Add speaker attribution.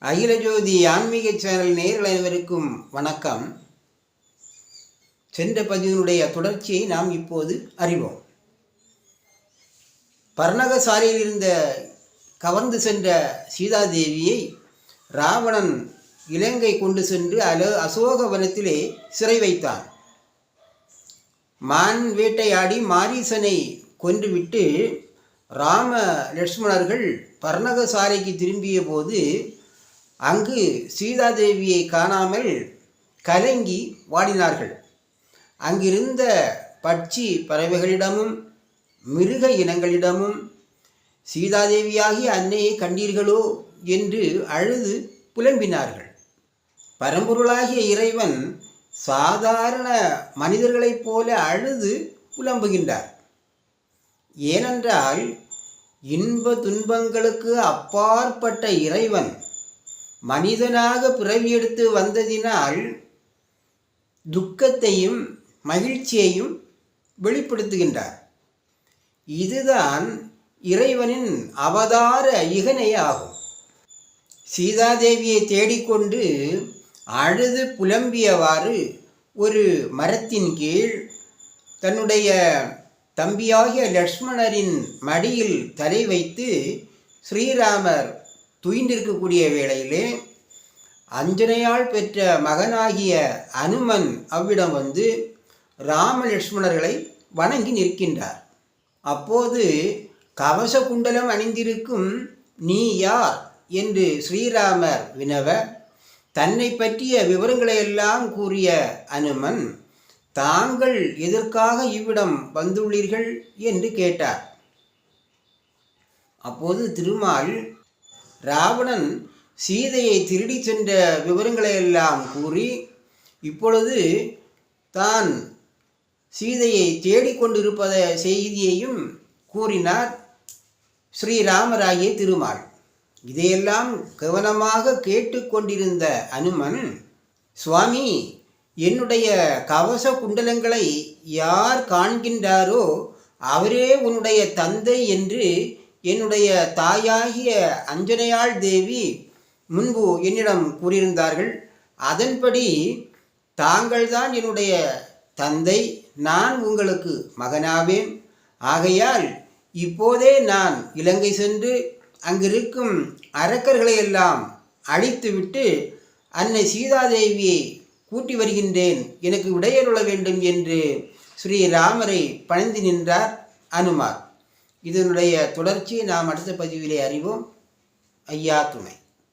Speaker 1: அகில ஜோதி ஆன்மீக சேனல் நேயர்கள் அனைவருக்கும் வணக்கம். சென்ற பதிவினுடைய தொடர்ச்சியை நாம் இப்போது அறிவோம். பர்ணகசாலையில் இருந்த கவர்ந்து சென்ற சீதாதேவியை ராவணன் இலங்கை கொண்டு சென்று அசோகவனத்திலே சிறை வைத்தான். மான் வேட்டையாடி மாரீசனை கொன்றுவிட்டு ராம லட்சுமணர்கள் பர்ணகசாலைக்கு திரும்பிய போது அங்கு சீதாதேவியை காணாமல் கலங்கி வாடினார்கள். அங்கிருந்த பட்சி பறவைகளிடமும் மிருக இனங்களிடமும் சீதாதேவியாகி அன்னையை கண்டீர்களோ என்று அழுது புலம்பினார்கள். பரம்பொருளாகிய இறைவன் சாதாரண மனிதர்களைப் போல அழுது புலம்புகின்றார். ஏனென்றால் இன்ப துன்பங்களுக்கு அப்பாற்பட்ட இறைவன் மனிதனாக பிறவியெடுத்து வந்ததினால் துக்கத்தையும் மகிழ்ச்சியையும் வெளிப்படுத்துகின்றார். இதுதான் இறைவனின் அவதார இகனையாகும். சீதாதேவியை தேடிக்கொண்டு அழுது புலம்பியவாறு ஒரு மரத்தின் கீழ் தன்னுடைய தம்பியாகிய லக்ஷ்மணரின் மடியில் தலை வைத்து ஸ்ரீராமர் துயின்றிருக்கக்கூடிய வேளையிலே அஞ்சனையால் பெற்ற மகனாகிய அனுமன் அவ்விடம் வந்து ராம லட்சுமணர்களை வணங்கி நிற்கின்றார். அப்போது கவச குண்டலம் அணிந்திருக்கும் நீ யார் என்று ஸ்ரீராமர் வினவ தன்னை பற்றிய விவரங்களையெல்லாம் கூறிய அனுமன் தாங்கள் எதற்காக இவ்விடம் வந்துள்ளீர்கள் என்று கேட்டார். அப்போது திருமால் ராவணன் சீதையை திருடி சென்ற விவரங்களையெல்லாம் கூறி இப்பொழுது தான் சீதையை தேடிக்கொண்டிருப்பத செய்தியையும் கூறினார் ஸ்ரீராமராகிய திருமால். இதையெல்லாம் கவனமாக கேட்டுக்கொண்டிருந்த அனுமன், சுவாமி, என்னுடைய கவச குண்டலங்களை யார் காண்கின்றாரோ அவரே உன்னுடைய தந்தை என்று என்னுடைய தாயாகிய அஞ்சனையாள் தேவி முன்பு என்னிடம் கூறியிருந்தார்கள். அதன்படி தாங்கள்தான் என்னுடைய தந்தை, நான் உங்களுக்கு மகனாவேன். ஆகையால் இப்போதே நான் இலங்கை சென்று அங்கிருக்கும் அரக்கர்களையெல்லாம் அழித்துவிட்டு அன்னை சீதாதேவியை கூட்டி வருகின்றேன், எனக்கு விடையருள வேண்டும் என்று ஸ்ரீராமரை பணிந்து நின்றார் அனுமார். இதனுடைய தொடர்ச்சியை நாம் அடுத்த பதிவிலே அறிவோம். ஐயா துணை.